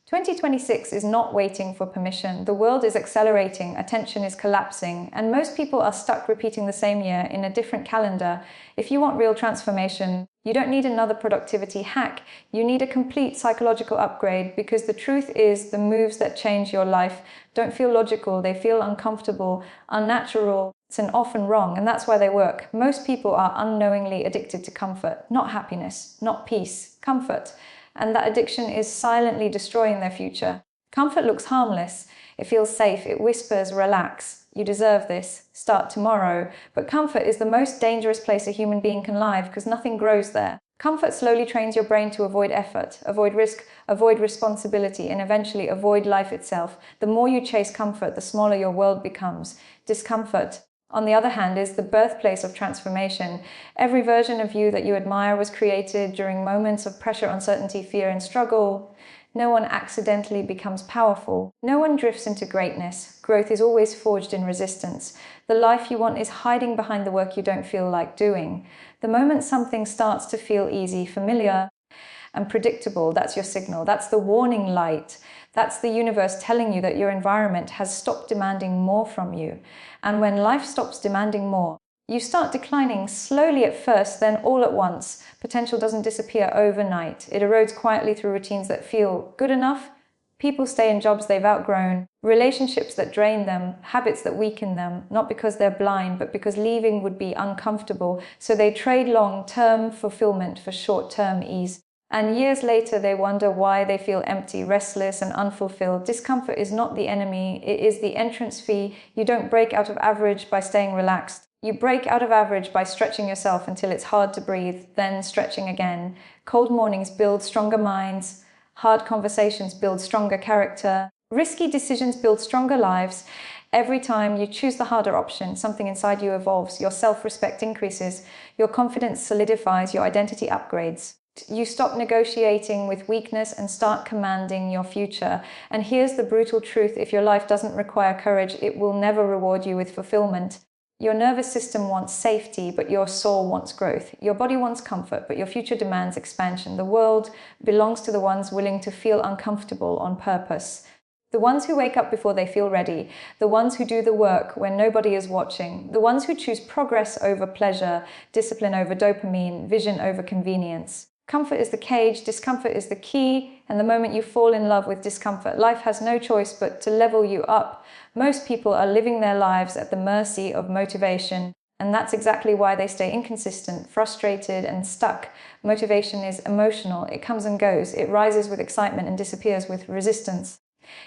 2026 is not waiting for permission. The world is accelerating, attention is collapsing, and most people are stuck repeating the same year in a different calendar. If you want real transformation, you don't need another productivity hack. You need a complete psychological upgrade, because the truth is the moves that change your life don't feel logical. They feel uncomfortable, unnatural, and often wrong, and that's why they work. Most people are unknowingly addicted to comfort, not happiness, not peace, comfort. And that addiction is silently destroying their future. Comfort looks harmless. It feels safe. It whispers, relax. You deserve this. Start tomorrow. But comfort is the most dangerous place a human being can live, because nothing grows there. Comfort slowly trains your brain to avoid effort, avoid risk, avoid responsibility, and eventually avoid life itself. The more you chase comfort, the smaller your world becomes. Discomfort, on the other hand, is the birthplace of transformation. Every version of you that you admire was created during moments of pressure, uncertainty, fear, and struggle. No one accidentally becomes powerful. No one drifts into greatness. Growth is always forged in resistance. The life you want is hiding behind the work you don't feel like doing. The moment something starts to feel easy, familiar, and predictable, that's your signal. That's the warning light. That's the universe telling you that your environment has stopped demanding more from you. And when life stops demanding more, you start declining, slowly at first, then all at once. Potential doesn't disappear overnight. It erodes quietly through routines that feel good enough. People stay in jobs they've outgrown, relationships that drain them, habits that weaken them, not because they're blind, but because leaving would be uncomfortable. So they trade long-term fulfillment for short-term ease. And years later, they wonder why they feel empty, restless, and unfulfilled. Discomfort is not the enemy. It is the entrance fee. You don't break out of average by staying relaxed. You break out of average by stretching yourself until it's hard to breathe, then stretching again. Cold mornings build stronger minds. Hard conversations build stronger character. Risky decisions build stronger lives. Every time you choose the harder option, something inside you evolves. Your self-respect increases. Your confidence solidifies. Your identity upgrades. You stop negotiating with weakness and start commanding your future. And here's the brutal truth: if your life doesn't require courage, it will never reward you with fulfillment. Your nervous system wants safety, but your soul wants growth. Your body wants comfort, but your future demands expansion. The world belongs to the ones willing to feel uncomfortable on purpose. The ones who wake up before they feel ready. The ones who do the work when nobody is watching. The ones who choose progress over pleasure, discipline over dopamine, vision over convenience. Comfort is the cage, discomfort is the key, and the moment you fall in love with discomfort, life has no choice but to level you up. Most people are living their lives at the mercy of motivation, and that's exactly why they stay inconsistent, frustrated, and stuck. Motivation is emotional. It comes and goes. It rises with excitement and disappears with resistance.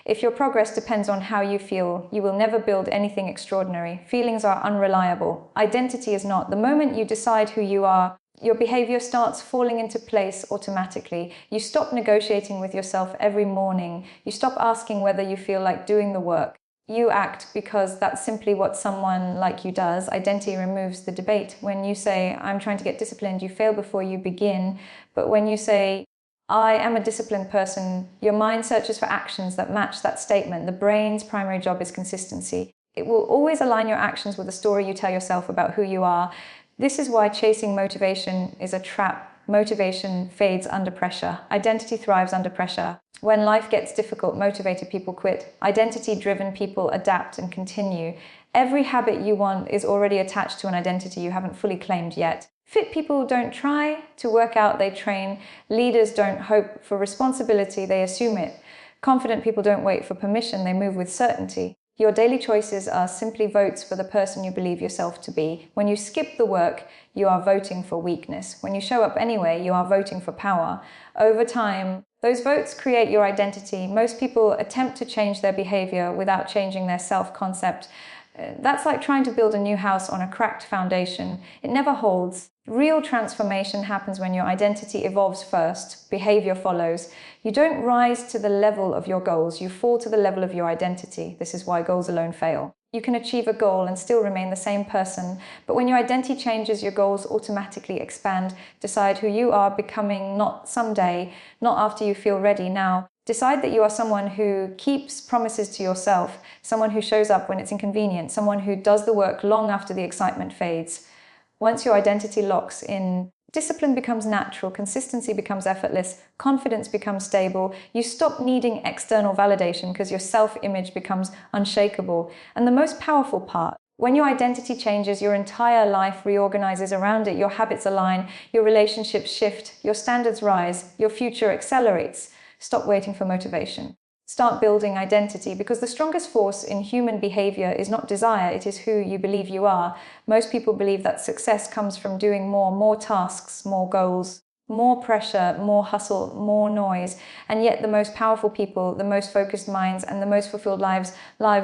If your progress depends on how you feel, you will never build anything extraordinary. Feelings are unreliable. Identity is not. The moment you decide who you are, your behavior starts falling into place automatically. You stop negotiating with yourself every morning. You stop asking whether you feel like doing the work. You act because that's simply what someone like you does. Identity removes the debate. When you say, I'm trying to get disciplined, you fail before you begin. But when you say, I am a disciplined person, your mind searches for actions that match that statement. The brain's primary job is consistency. It will always align your actions with the story you tell yourself about who you are. This is why chasing motivation is a trap. Motivation fades under pressure. Identity thrives under pressure. When life gets difficult, motivated people quit. Identity-driven people adapt and continue. Every habit you want is already attached to an identity you haven't fully claimed yet. Fit people don't try to work out, they train. Leaders don't hope for responsibility, they assume it. Confident people don't wait for permission, they move with certainty. Your daily choices are simply votes for the person you believe yourself to be. When you skip the work, you are voting for weakness. When you show up anyway, you are voting for power. Over time, those votes create your identity. Most people attempt to change their behavior without changing their self-concept. That's like trying to build a new house on a cracked foundation. It never holds. Real transformation happens when your identity evolves first, behavior follows. You don't rise to the level of your goals, you fall to the level of your identity. This is why goals alone fail. You can achieve a goal and still remain the same person, but when your identity changes, your goals automatically expand. Decide who you are becoming, not someday, not after you feel ready, now. Decide that you are someone who keeps promises to yourself, someone who shows up when it's inconvenient, someone who does the work long after the excitement fades. Once your identity locks in, Discipline becomes natural, consistency becomes effortless, confidence becomes stable. You stop needing external validation because your self-image becomes unshakable. And the most powerful part, when your identity changes, your entire life reorganizes around it. Your habits align, your relationships shift, your standards rise, your future accelerates. Stop waiting for motivation. Start building identity, because the strongest force in human behavior is not desire, it is who you believe you are. Most people believe that success comes from doing more tasks, more goals, more pressure, more hustle, more noise. And yet the most powerful people, the most focused minds, and the most fulfilled lives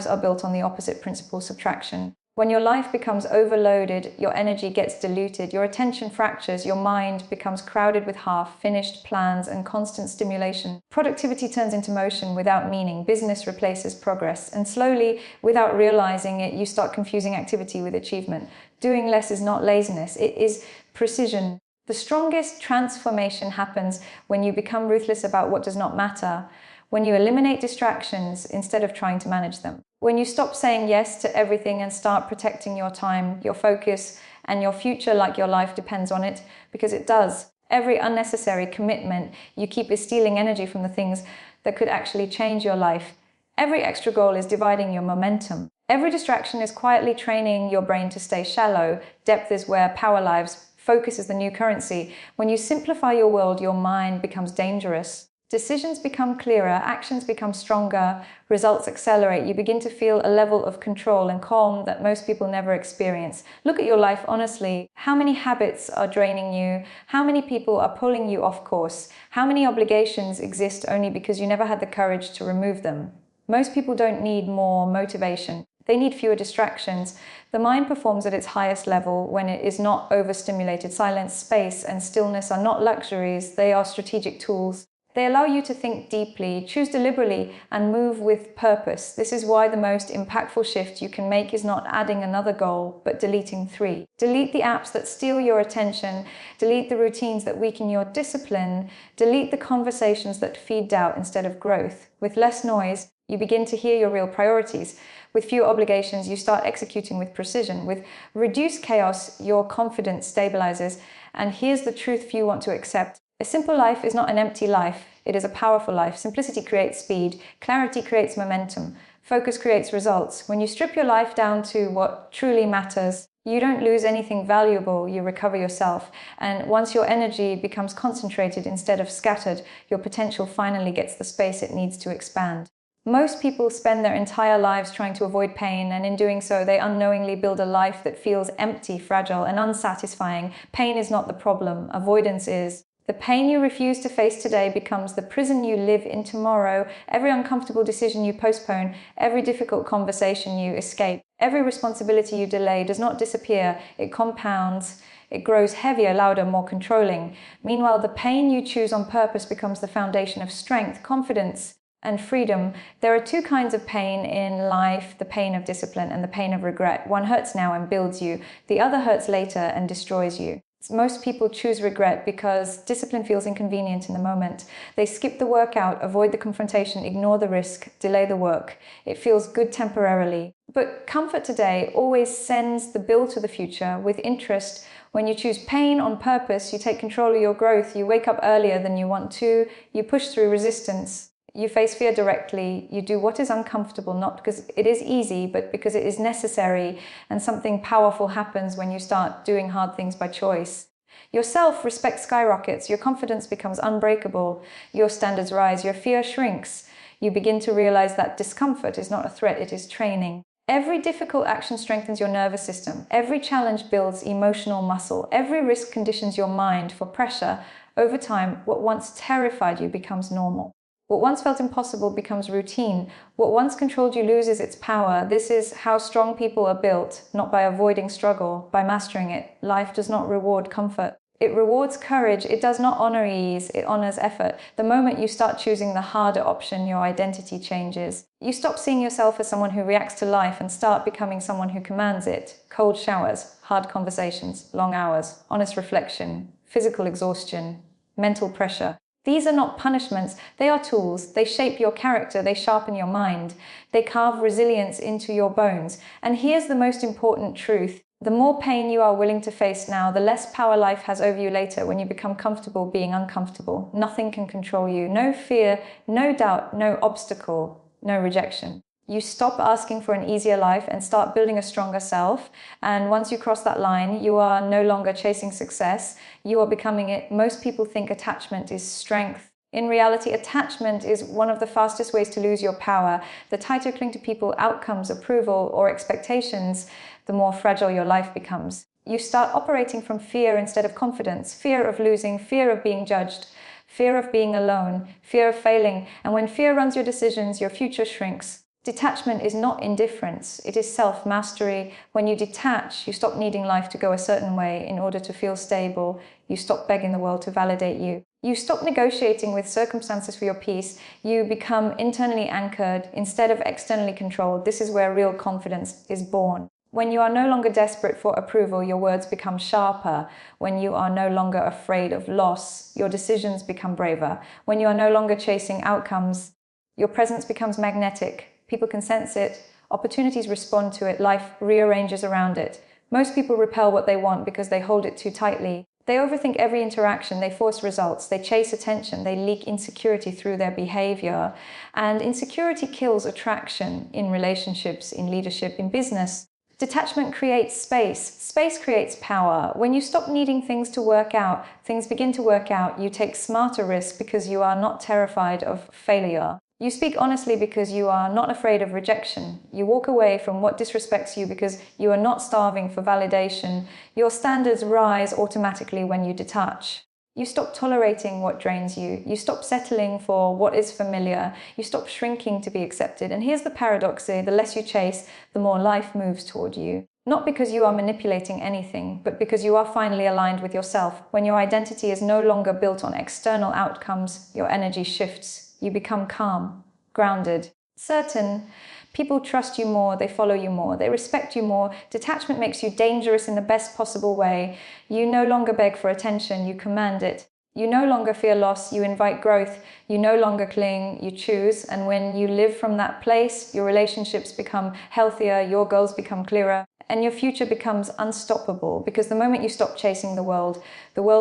are built on the opposite principle, subtraction. When your life becomes overloaded, your energy gets diluted, your attention fractures, your mind becomes crowded with half-finished plans and constant stimulation. Productivity turns into motion without meaning, business replaces progress, and slowly, without realizing it, you start confusing activity with achievement. Doing less is not laziness, it is precision. The strongest transformation happens when you become ruthless about what does not matter, when you eliminate distractions instead of trying to manage them. When you stop saying yes to everything and start protecting your time, your focus, and your future like your life depends on it, because it does. Every unnecessary commitment you keep is stealing energy from the things that could actually change your life. Every extra goal is dividing your momentum. Every distraction is quietly training your brain to stay shallow. Depth is where power lives. Focus is the new currency. When you simplify your world, your mind becomes dangerous. Decisions become clearer, actions become stronger, results accelerate. You begin to feel a level of control and calm that most people never experience. Look at your life honestly. How many habits are draining you? How many people are pulling you off course? How many obligations exist only because you never had the courage to remove them? Most people don't need more motivation. They need fewer distractions. The mind performs at its highest level when it is not overstimulated. Silence, space, and stillness are not luxuries, they are strategic tools. They allow you to think deeply, choose deliberately, and move with purpose. This is why the most impactful shift you can make is not adding another goal, but deleting 3. Delete the apps that steal your attention, delete the routines that weaken your discipline, delete the conversations that feed doubt instead of growth. With less noise, you begin to hear your real priorities. With fewer obligations, you start executing with precision. With reduced chaos, your confidence stabilizes. And here's the truth few want to accept. A simple life is not an empty life, it is a powerful life. Simplicity creates speed, clarity creates momentum, focus creates results. When you strip your life down to what truly matters, you don't lose anything valuable, you recover yourself. And once your energy becomes concentrated instead of scattered, your potential finally gets the space it needs to expand. Most people spend their entire lives trying to avoid pain, and in doing so, they unknowingly build a life that feels empty, fragile, and unsatisfying. Pain is not the problem, avoidance is. The pain you refuse to face today becomes the prison you live in tomorrow. Every uncomfortable decision you postpone, every difficult conversation you escape, every responsibility you delay does not disappear, it compounds. It grows heavier, louder, more controlling. Meanwhile, the pain you choose on purpose becomes the foundation of strength, confidence, and freedom. There are 2 kinds of pain in life, the pain of discipline and the pain of regret. One hurts now and builds you. The other hurts later and destroys you. Most people choose regret because discipline feels inconvenient in the moment. They skip the workout, avoid the confrontation, ignore the risk, delay the work. It feels good temporarily. But comfort today always sends the bill to the future with interest. When you choose pain on purpose, you take control of your growth, you wake up earlier than you want to, you push through resistance. You face fear directly, you do what is uncomfortable, not because it is easy, but because it is necessary, and something powerful happens when you start doing hard things by choice. Your self-respect skyrockets, your confidence becomes unbreakable, your standards rise, your fear shrinks. You begin to realize that discomfort is not a threat, it is training. Every difficult action strengthens your nervous system. Every challenge builds emotional muscle. Every risk conditions your mind for pressure. Over time, what once terrified you becomes normal. What once felt impossible becomes routine. What once controlled you loses its power. This is how strong people are built, not by avoiding struggle, by mastering it. Life does not reward comfort. It rewards courage. It does not honor ease. It honors effort. The moment you start choosing the harder option, your identity changes. You stop seeing yourself as someone who reacts to life and start becoming someone who commands it. Cold showers, hard conversations, long hours, honest reflection, physical exhaustion, mental pressure. These are not punishments, they are tools. They shape your character, they sharpen your mind. They carve resilience into your bones. And here's the most important truth. The more pain you are willing to face now, the less power life has over you later when you become comfortable being uncomfortable. Nothing can control you. No fear, no doubt, no obstacle, no rejection. You stop asking for an easier life and start building a stronger self. And once you cross that line, you are no longer chasing success. You are becoming it. Most people think attachment is strength. In reality, attachment is one of the fastest ways to lose your power. The tighter you cling to people, outcomes, approval, or expectations, the more fragile your life becomes. You start operating from fear instead of confidence. Fear of losing, fear of being judged, fear of being alone, fear of failing. And when fear runs your decisions, your future shrinks. Detachment is not indifference, it is self-mastery. When you detach, you stop needing life to go a certain way in order to feel stable. You stop begging the world to validate you. You stop negotiating with circumstances for your peace. You become internally anchored instead of externally controlled. This is where real confidence is born. When you are no longer desperate for approval, your words become sharper. When you are no longer afraid of loss, your decisions become braver. When you are no longer chasing outcomes, your presence becomes magnetic. People can sense it, opportunities respond to it, life rearranges around it. Most people repel what they want because they hold it too tightly. They overthink every interaction, they force results, they chase attention, they leak insecurity through their behavior. And insecurity kills attraction in relationships, in leadership, in business. Detachment creates space. Space creates power. When you stop needing things to work out, things begin to work out. You take smarter risks because you are not terrified of failure. You speak honestly because you are not afraid of rejection. You walk away from what disrespects you because you are not starving for validation. Your standards rise automatically when you detach. You stop tolerating what drains you. You stop settling for what is familiar. You stop shrinking to be accepted. And here's the paradox here: the less you chase, the more life moves toward you. Not because you are manipulating anything, but because you are finally aligned with yourself. When your identity is no longer built on external outcomes, your energy shifts. You become calm, grounded, certain. People trust you more, they follow you more, they respect you more. Detachment makes you dangerous in the best possible way. You no longer beg for attention, you command it. You no longer fear loss, you invite growth. You no longer cling, you choose. And when you live from that place, your relationships become healthier, your goals become clearer, and your future becomes unstoppable. Because the moment you stop chasing the world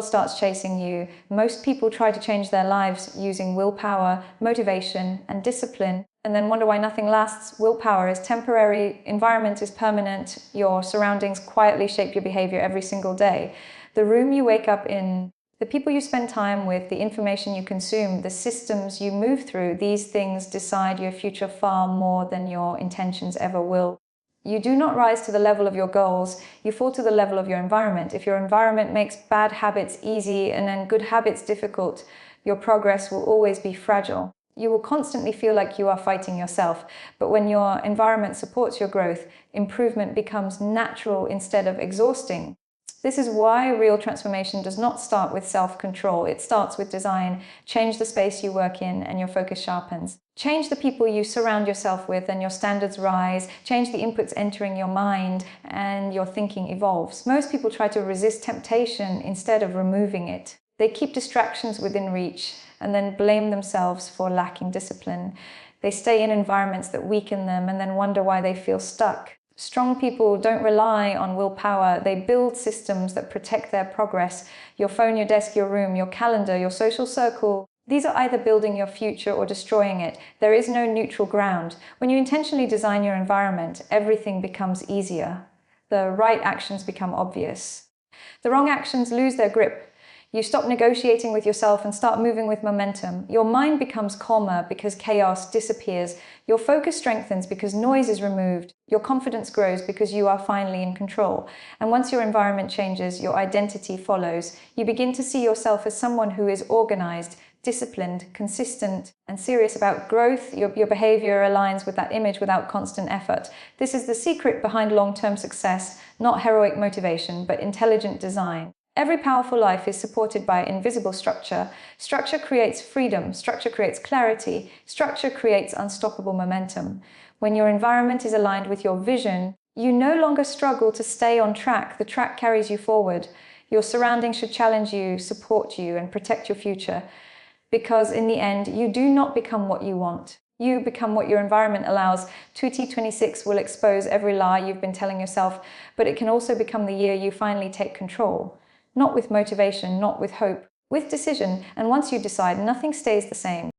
starts chasing you. Most people try to change their lives using willpower, motivation, and discipline, and then wonder why nothing lasts. Willpower is temporary, environment is permanent, your surroundings quietly shape your behavior every single day. The room you wake up in, the people you spend time with, the information you consume, the systems you move through, these things decide your future far more than your intentions ever will. You do not rise to the level of your goals, you fall to the level of your environment. If your environment makes bad habits easy and then good habits difficult, your progress will always be fragile. You will constantly feel like you are fighting yourself. But when your environment supports your growth, improvement becomes natural instead of exhausting. This is why real transformation does not start with self-control. It starts with design. Change the space you work in and your focus sharpens. Change the people you surround yourself with and your standards rise. Change the inputs entering your mind and your thinking evolves. Most people try to resist temptation instead of removing it. They keep distractions within reach and then blame themselves for lacking discipline. They stay in environments that weaken them and then wonder why they feel stuck. Strong people don't rely on willpower. They build systems that protect their progress. Your phone, your desk, your room, your calendar, your social circle. These are either building your future or destroying it. There is no neutral ground. When you intentionally design your environment, everything becomes easier. The right actions become obvious. The wrong actions lose their grip. You stop negotiating with yourself and start moving with momentum. Your mind becomes calmer because chaos disappears. Your focus strengthens because noise is removed. Your confidence grows because you are finally in control. And once your environment changes, your identity follows. You begin to see yourself as someone who is organized, disciplined, consistent, and serious about growth. Your behavior aligns with that image without constant effort. This is the secret behind long-term success, not heroic motivation, but intelligent design. Every powerful life is supported by invisible structure. Structure creates freedom. Structure creates clarity. Structure creates unstoppable momentum. When your environment is aligned with your vision, you no longer struggle to stay on track. The track carries you forward. Your surroundings should challenge you, support you, and protect your future. Because in the end, you do not become what you want. You become what your environment allows. 2026 will expose every lie you've been telling yourself, but it can also become the year you finally take control. Not with motivation, not with hope, with decision, and once you decide, nothing stays the same.